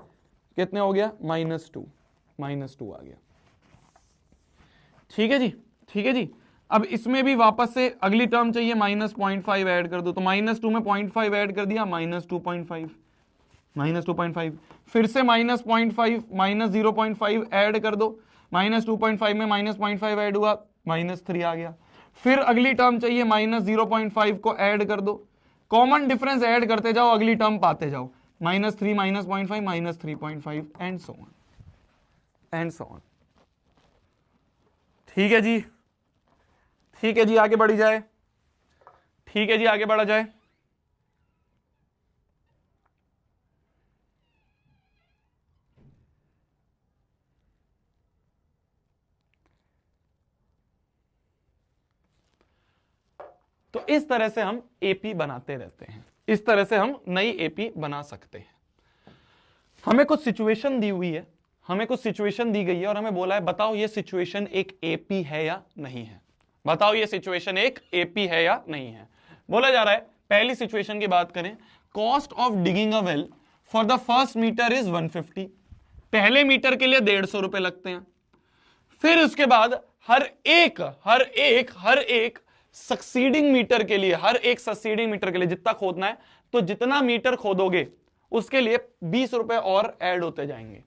कितने हो गया? -2 आ गया। ठीक है जी, ठीक है जी। अब इसमें भी वापस से अगली टर्म चाहिए, -0.5 ऐड कर दो, तो -2 में 0.5 ऐड कर दिया, -2.5, -2.5। फिर से -0.5 -0.5 ऐड कर दो, -2.5 में -0.5 ऐड हुआ, -3 आ गया। फिर अगली टर्म चाहिए, -0.5 को ऐड कर दो, कॉमन डिफरेंस ऐड करते जाओ, अगली टर्म पाते जाओ, -3 -0.5 -3.5 and so on, and so on. ठीक है जी, ठीक है जी, आगे बढ़ी जाए, ठीक है जी, आगे बढ़ा जाए। तो इस तरह से हम एपी बनाते रहते हैं, इस तरह से हम नई एपी बना सकते हैं। हमें कुछ सिचुएशन दी हुई है, हमें कुछ सिचुएशन दी गई है और हमें बोला है बताओ ये सिचुएशन एक एपी है या नहीं है, बताओ ये सिचुएशन एक एपी है या नहीं है। बोला जा रहा है पहली सिचुएशन की बात करें, cost of digging a well for the first meter is 150, पहले मीटर के लिए 150 रुपए लगते हैं। फिर उसके बाद हर एक सक्सीडिंग मीटर के लिए, हर एक सक्सीडिंग मीटर के लिए जितना खोदना है, तो जितना मीटर खोदोगे उसके लिए 20 रुपए और ऐड होते जाएंगे,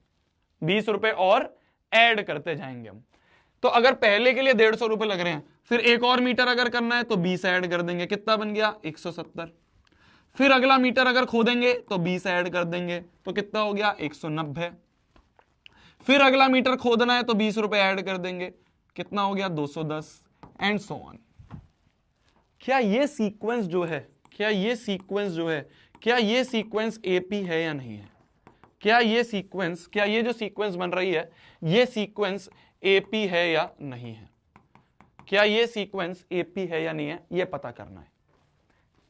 20 रुपए और ऐड करते जाएंगे हम। तो अगर पहले के लिए 150 रुपए लग रहे हैं, फिर एक और मीटर अगर करना है तो 20 ऐड कर देंगे, कितना बन गया 170। फिर अगला मीटर अगर खोदेंगे तो 20 ऐड कर देंगे, तो कितना हो गया 190। फिर अगला मीटर खोदना है तो 20 रुपए ऐड कर देंगे, कितना हो गया 210 एंड सो ऑन। क्या ये सीक्वेंस जो है, क्या ये सीक्वेंस एपी है या नहीं है? क्या ये जो सीक्वेंस बन रही है ये सीक्वेंस एपी है या नहीं है? क्या ये सीक्वेंस एपी है या नहीं है, ये पता करना है।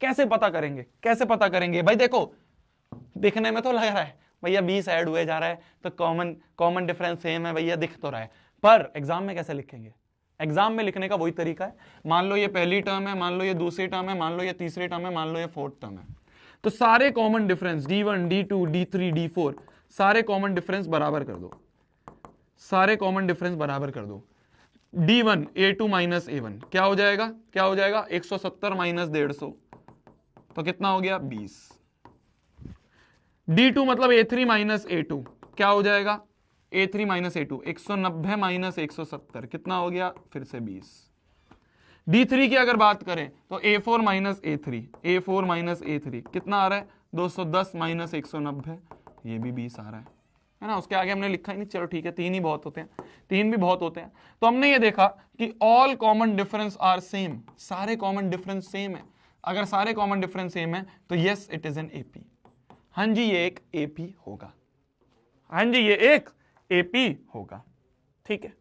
कैसे पता करेंगे भाई? देखो दिखने में तो लग रहा है भैया 20 ऐड हुए जा रहा है तो कॉमन डिफरेंस सेम है भैया, दिख तो रहा है, पर एग्जाम में कैसे लिखेंगे? एग्जाम में लिखने का वही तरीका है, मान लो ये पहली टर्म है, मान लो ये दूसरी टर्म है, मान लो ये तीसरी टर्म है, मान लो ये फोर्थ टर्म है, तो सारे common difference D1 D2 D3 D4 सारे कॉमन डिफरेंस बराबर कर दो, सारे कॉमन डिफरेंस बराबर कर दो। D1 A2 माइनस A1 क्या हो जाएगा 170 माइनस 150, तो कितना हो गया 20। D2 मतलब A3 माइनस A2 क्या हो जाएगा A3 माइनस A2 190 माइनस 170 कितना हो गया फिर से 20। D3 की अगर बात करें तो A4 माइनस A3 कितना आ रहा है 210 माइनस 190, ये भी 20 आ रहा है ना। उसके आगे हमने लिखा ही नहीं, चलो ठीक है 3 ही बहुत होते हैं, 3 भी बहुत होते हैं। तो हमने ये देखा कि all common difference are same, सारे कॉमन डिफरेंस सेम है। अगर सारे कॉमन डिफरेंस सेम है तो yes it is an AP, हाँ जी ये एक एपी होगा, हाँ जी ये एक एपी होगा। ठीक है,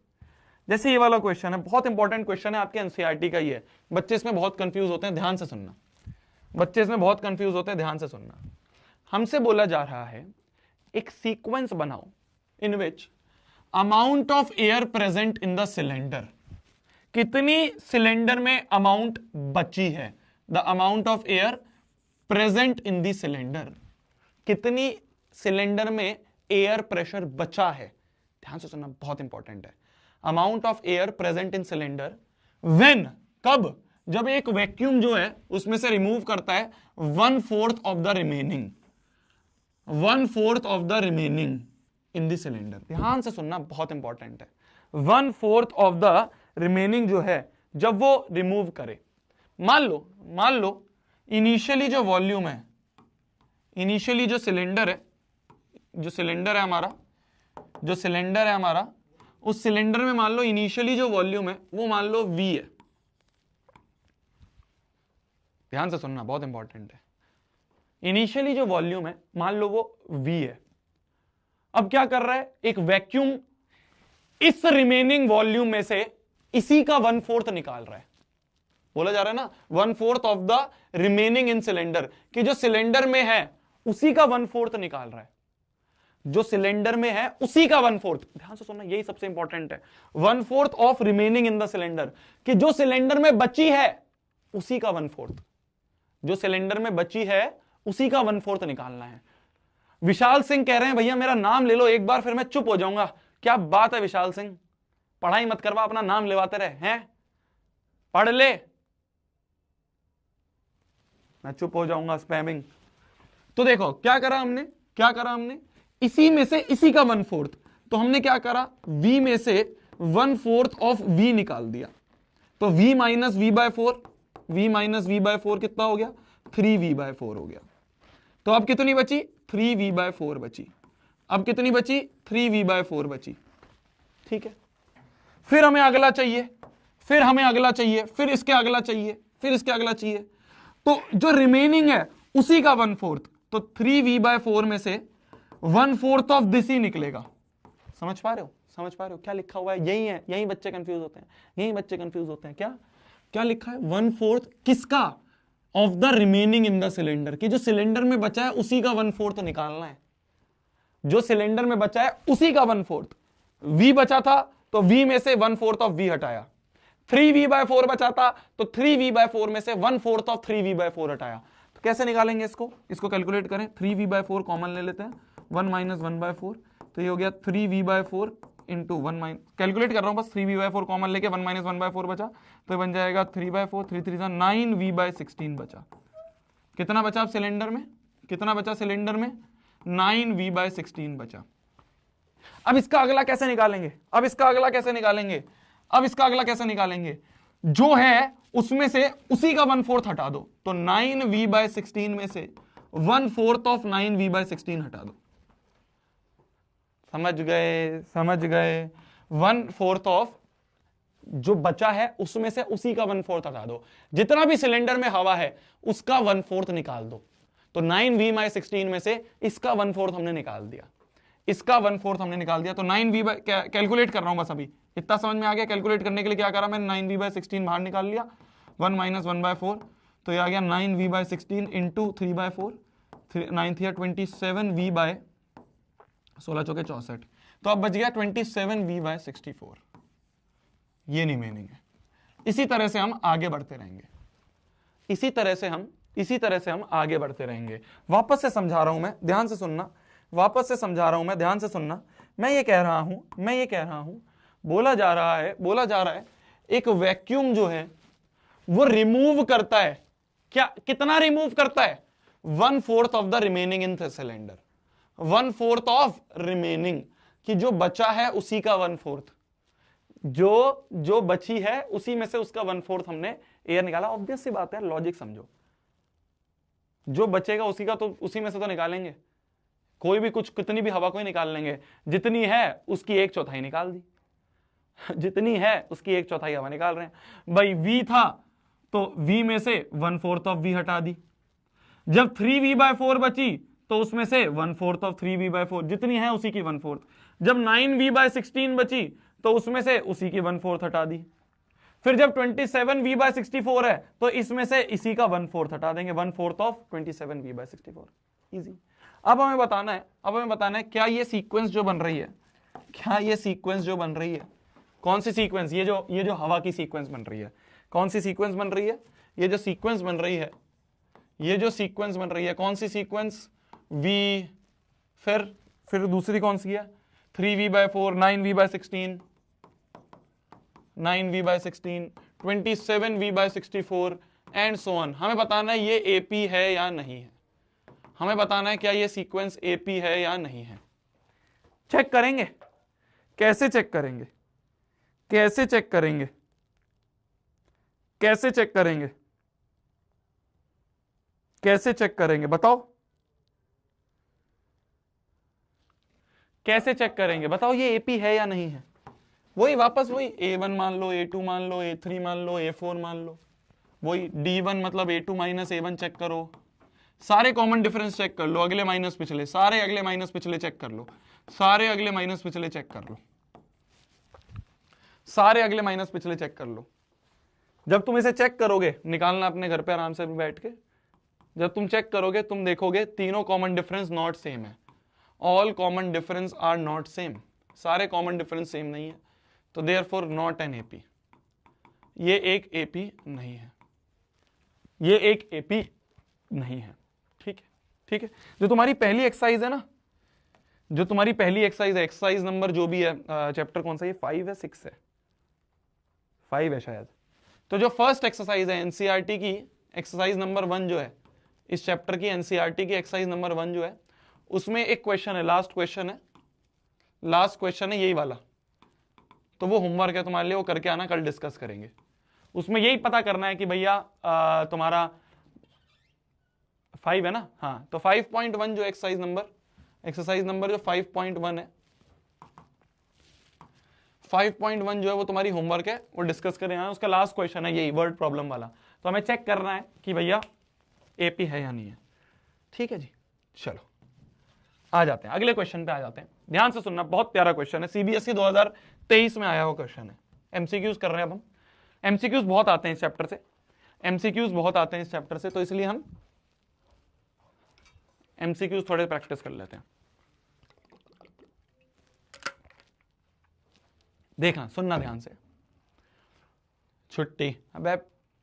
जैसे ये वाला क्वेश्चन है, बहुत इंपॉर्टेंट क्वेश्चन है आपके एनसीईआरटी का ही है, बच्चे इसमें बहुत कंफ्यूज होते हैं, ध्यान से सुनना, बच्चे इसमें बहुत कंफ्यूज होते हैं, ध्यान से सुनना। हमसे बोला जा रहा है एक सीक्वेंस बनाओ in which amount of air present in the cylinder, कितनी सिलेंडर में अमाउंट बची है, the amount of air present in the cylinder, कितनी सिलेंडर में एयर प्रेशर बचा है। ध्यान से सुनना, बहुत इंपॉर्टेंट है। Amount of air present in cylinder when, कब, जब एक वैक्यूम जो है उसमें से रिमूव करता है 1/4 of the remaining, 1/4 of the remaining in the cylinder. ध्यान से सुनना, बहुत इंपॉर्टेंट है। 1/4 ऑफ द रिमेनिंग जो है जब वो रिमूव करे, मान लो इनिशियली जो वॉल्यूम है, इनिशियली जो सिलेंडर है हमारा, उस सिलेंडर में मान लो इनिशियली जो वॉल्यूम है वो मान लो V है। ध्यान से सुनना, बहुत इंपॉर्टेंट है। इनिशियली जो वॉल्यूम है मान लो वो V है। अब क्या कर रहा है, एक वैक्यूम इस रिमेनिंग वॉल्यूम में से इसी का 1/4 निकाल रहा है। बोला जा रहा है ना 1/4 of the remaining in cylinder, कि जो सिलेंडर में है उसी का 1/4 निकाल रहा है, जो सिलेंडर में है उसी का 1/4। ध्यान से सुनना, यही सबसे इंपॉर्टेंट है। 1/4 of remaining in the cylinder, कि जो सिलेंडर में बची है उसी का 1/4, जो सिलेंडर में बची है उसी का 1/4 निकालना है। विशाल सिंह कह रहे हैं भैया मेरा नाम ले लो एक बार फिर मैं चुप हो जाऊंगा। क्या बात है विशाल सिंह, पढ़ाई मत करवा, अपना नाम लेवाते रहे हैं, पढ़ ले, मैं चुप हो जाऊंगा, स्पैमिंग। तो देखो क्या करा हमने, इसी में से इसी का 1/4, तो हमने क्या करा, V में से 1/4 ऑफ V निकाल दिया, तो V माइनस V/4 कितना हो गया 3V/4 हो गया। तो अब कितनी बची 3V/4 बची, अब कितनी बची 3V/4 बची। ठीक है, फिर हमें अगला चाहिए, फिर इसके अगला चाहिए, तो जो रिमेनिंग है उसी का 1/4, तो 3V/4 में से 1/4 ऑफ दिस ही निकलेगा। समझ पा रहे हो क्या लिखा हुआ है, यही बच्चे कंफ्यूज होते हैं, क्या लिखा है 1/4 किसका, of the remaining in the cylinder, कि जो सिलेंडर में बचा है उसी का 1/4 निकालना है। जो सिलेंडर में बचा है उसी का 1/4। v बचा था तो v में से 1/4 ऑफ v हटाया। 3v/4 बचा था तो 3v/4 में से 1/4 ऑफ 3v/4 हटाया। तो कैसे निकालेंगे इसको कैलकुलेट करें। 3v/4 कॉमन ले लेते हैं, 1 - 1/4, तो ये हो गया 3v/4 इंटू 1 कैलकुलेट कर रहा हूं बस, 3v/4 कॉमन लेके 1 - 1/4 बचा, तो बन जाएगा 3/4, 3 3 9v/16 बचा। कितना बचा अब सिलेंडर में, कितना बचा सिलेंडर में, 9v/16 बचा। अब इसका अगला कैसे निकालेंगे, अब इसका अगला कैसे निकालेंगे, अब इसका अगला कैसे निकालेंगे, जो है उसमें से उसी का 1/4 हटा दो, तो 9v/16 में से 1/4 ऑफ 9v/16 हटा दो। समझ गए, समझ गए। 1/4 ऑफ जो बचा है उसमें से उसी का 1/4 हटा दो। जितना भी सिलेंडर में हवा है उसका 1/4 निकाल दो। तो 9v/16 में से इसका 1/4 हमने निकाल दिया, इसका 1/4 हमने निकाल दिया। तो 9v कैलकुलेट कर रहा हूं बस, अभी इतना समझ में आ गया। कैलकुलेट करने के लिए क्या करा मैंने, 9v/16 बाहर निकाल लिया, 1 - 1/4, तो ये आ गया 9v/16 इंटू 3/4, 9 × 27v/16, 16 चौके 64, तो अब बच गया 27v/64। ये नहीं मीनिंग है। इसी तरह से हम आगे बढ़ते रहेंगे, इसी तरह से हम आगे बढ़ते रहेंगे। वापस से समझा रहा हूं मैं, ध्यान से सुनना, वापस से समझा रहा हूं मैं, ध्यान से सुनना। मैं ये कह रहा हूं बोला जा रहा है एक वैक्यूम जो है वो रिमूव करता है, क्या, कितना रिमूव करता है, 1/4 of the remaining in the cylinder, 1/4 of remaining, कि जो बचा है उसी का 1/4, जो बची है उसी में से उसका 1/4 हमने एयर निकाला। ऑब्वियस सी बात है, लॉजिक समझो, जो बचेगा उसी का तो उसी में से तो निकालेंगे। कोई भी कुछ, कितनी भी हवा को ही निकाल लेंगे, जितनी है उसकी 1/4 निकाल दी, जितनी है उसकी 1/4 हवा निकाल रहे हैं। भाई v था तो v में से 1/4 ऑफ v हटा दी। जब 3v/4 बची तो उसमें से 1/4 ऑफ 3v/4, जितनी है उसी की 1/4। जब 9v/16 बची तो उसमें से उसी की 1/4 हटा दी। फिर जब 27v/64 है तो इसमें से इसी का 1/4 हटा देंगे, 1/4 ऑफ 27v/64। इजी। अब हमें बताना है क्या ये सीक्वेंस जो बन रही है, क्या ये सीक्वेंस जो बन रही है, कौन सी सीक्वेंस, ये जो हवा की सीक्वेंस बन रही है, कौन सी सीक्वेंस बन रही है, ये जो सीक्वेंस बन रही है, ये जो सीक्वेंस बन रही है, कौन सी सीक्वेंस, v, फिर दूसरी कौन सी है, 3v/4, 9v/16, 9v/16, 27v/64 and so on. हमें बताना है ये AP है या नहीं है, हमें बताना है क्या ये सीक्वेंस AP है या नहीं है। चेक करेंगे, कैसे चेक करेंगे, कैसे चेक करेंगे, कैसे चेक करेंगे, कैसे चेक करेंगे, बताओ कैसे चेक करेंगे, बताओ ये AP है या नहीं है। वही वापस वही A1 मान लो, A2 मान लो, A3 मान लो, A4 मान लो, वही D1 मतलब A2 - A1 चेक करो, सारे कॉमन डिफरेंस चेक कर लो, अगले माइनस पिछले, सारे अगले माइनस पिछले चेक कर लो, सारे अगले माइनस पिछले चेक कर लो, सारे अगले माइनस पिछले चेक कर लो। जब तुम इसे चेक करोगे, निकालना अपने घर पे आराम से बैठ के, जब तुम चेक करोगे तुम देखोगे तीनों कॉमन डिफरेंस नॉट सेम है, all common difference are not same, सारे कॉमन डिफरेंस सेम नहीं है, तो देयरफॉर नॉट एन AP, ये एक AP नहीं है, ये एक AP नहीं है। ठीक है, ठीक है। जो तुम्हारी पहली एक्सरसाइज है ना, जो तुम्हारी पहली एक्सरसाइज है, एक्सरसाइज नंबर जो भी है, चैप्टर कौन सा, ये 5 है 6 है, 5 है शायद। तो जो फर्स्ट एक्सरसाइज है NCERT की एक्सरसाइज नंबर 1 जो है, इस चैप्टर की NCERT की एक्सरसाइज नंबर 1 जो है, उसमें एक क्वेश्चन है, लास्ट क्वेश्चन है यही वाला। तो वो होमवर्क है तुम्हारे लिए, वो करके आना, कल डिस्कस करेंगे। उसमें यही पता करना है कि भैया तुम्हारा 5 है ना, हाँ, तो 5.1 जो एक्सरसाइज नंबर जो 5.1 है, 5.1 जो है वो तुम्हारी होमवर्क है, वो डिस्कस करें। उसका लास्ट क्वेश्चन है यही वर्ड प्रॉब्लम वाला, तो हमें चेक करना है कि भैया AP है या नहीं है। ठीक है जी, चलो आ जाते हैं अगले क्वेश्चन पे, आ जाते हैं। ध्यान से सुनना, बहुत प्यारा क्वेश्चन है, CBSE 2023 में आया हुआ क्वेश्चन है। MCQs कर रहे हैं अब हम, MCQs बहुत आते हैं इस चैप्टर से, MCQs बहुत आते हैं इस चैप्टर से, तो इसलिए हम MCQs थोड़े प्रैक्टिस कर लेते हैं। देखना, सुनना ध्यान से। छुट्टी, अबे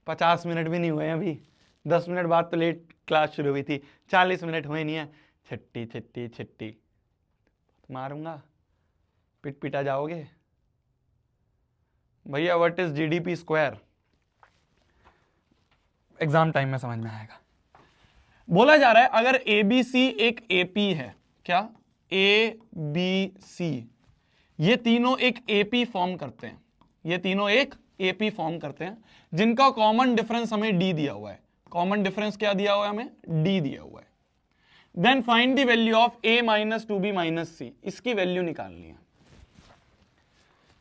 50 मिनट भी नहीं हुए अभी, 10 मिनट बाद तो लेट क्लास शुरू हुई थी, 40 मिनट हुए नहीं है। छुट्टी छुट्टी छुट्टी, मारूंगा, पिट पिटा जाओगे भैया। What is GDP square? Exam time में समझ में आएगा। बोला जा रहा है अगर एबीसी एक एपी है, क्या? ए बी सी, ये तीनों एक एपी फॉर्म करते हैं, ये तीनों एक एपी फॉर्म करते हैं, जिनका कॉमन डिफरेंस हमें डी दिया हुआ है। कॉमन डिफरेंस क्या दिया हुआ है हमें? डी दिया हुआ है। Then find the value of a minus two b minus c, इसकी वैल्यू निकालनी है,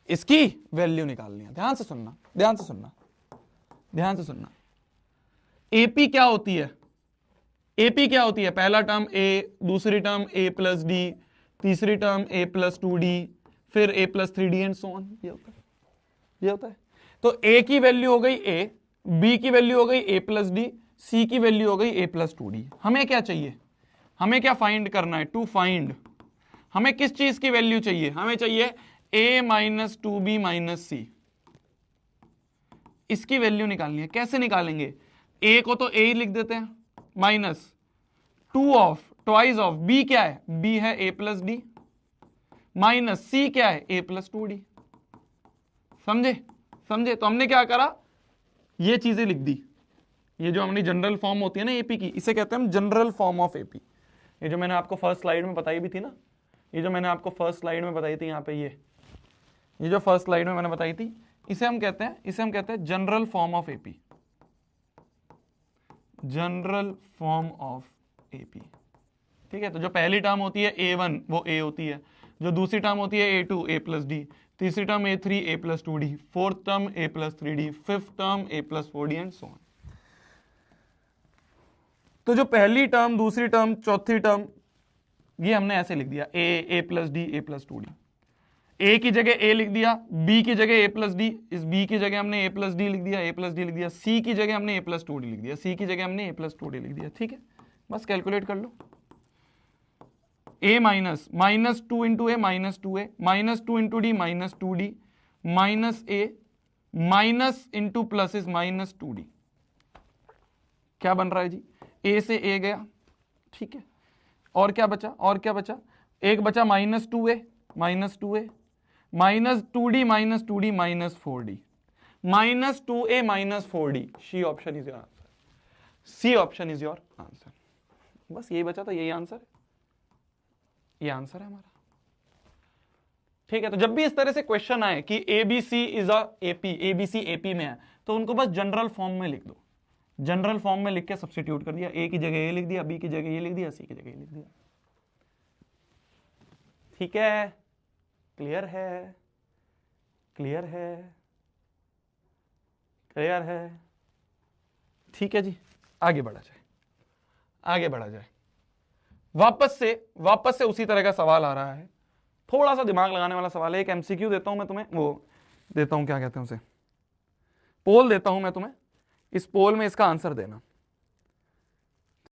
इसकी वैल्यू निकालनी है। ध्यान से सुनना, ध्यान से सुनना, ध्यान से सुनना। एपी क्या होती है? एपी क्या होती है? पहला टर्म ए, दूसरी टर्म ए प्लस डी, तीसरी टर्म ए प्लस 2d, फिर a plus 3d and so on. ये होता है, ये होता है। तो ए की वैल्यू हो गई ए, बी की वैल्यू हो गई ए प्लस डी, सी की वैल्यू हो गई ए प्लस 2d। हमें क्या चाहिए? हमें क्या फाइंड करना है? टू फाइंड, हमें किस चीज की वैल्यू चाहिए? हमें चाहिए a minus 2b minus c, इसकी वैल्यू निकालनी है। कैसे निकालेंगे? a को तो a ही लिख देते हैं, minus 2 of twice of b, क्या है? b है a plus D, minus c क्या है? a plus 2d। समझे? समझे? तो हमने क्या करा, ये चीजें लिख दी। ये जो हमारी जनरल फॉर्म होती है ना एपी की, इसे कहते हैं हम जनरल फॉर्म ऑफ एपी। ये जो मैंने आपको फर्स्ट स्लाइड में बताई भी थी ना, ये जो मैंने आपको फर्स्ट स्लाइड में बताई थी, यहाँ पे ये जो फर्स्ट स्लाइड में मैंने बताई थी, इसे हम कहते हैं general form of AP, general form of AP. ठीक है, तो जो पहली टर्म होती है a1 वो a होती है, जो दूसरी टर्म होती है a2 a प्लस डी, तीसरी term a3 a plus 2d, fourth term a plus 3d, fifth term a plus 4d and so on. तो जो पहली टर्म, दूसरी टर्म, चौथी टर्म, ये हमने ऐसे लिख दिया, a plus D a plus 2d। a की जगह a लिख दिया, b की जगह a प्लस डी, इस b की जगह हमने a प्लस डी लिख दिया, a प्लस डी लिख दिया, c की जगह हमने a प्लस 2d लिख दिया, c की जगह हमने a प्लस 2d लिख दिया। ठीक है, बस कैलकुलेट कर लो। a minus minus 2 into A minus 2a, minus 2 into D minus 2d, minus a, minus into plus is minus 2d। क्या बन रहा है जी? a से a गया, ठीक है, और क्या बचा? और क्या बचा? एक बचा minus 2a, minus 2a, minus 2d minus 2d minus 4d, minus 2a minus 4d। C option is your answer, C option is your answer. बस यही बचा था, यही आंसर है, ये आंसर है हमारा। ठीक है, तो जब भी इस तरह से क्वेश्चन आए कि ABC is a AP, ABC AP में है, तो उनको बस जनरल फॉर्म में लिख दो। जनरल फॉर्म में लिख के सब्स्टिट्यूट कर दिया, ए की जगह ए लिख दिया, बी की जगह ये लिख दिया, सी की जगह ये लिख दिया। ठीक है, क्लियर है? क्लियर है? क्लियर है? ठीक है जी, आगे बढ़ा जाए, आगे बढ़ा जाए। वापस से उसी तरह का सवाल आ रहा है, थोड़ा सा दिमाग लगाने वाला सवाल है। एक एमसीक्यू देता हूं मैं तुम्हें, वो देता हूं, क्या कहते हैं उसे, पोल देता हूं मैं तुम्हें। इस पोल में इसका आंसर देना।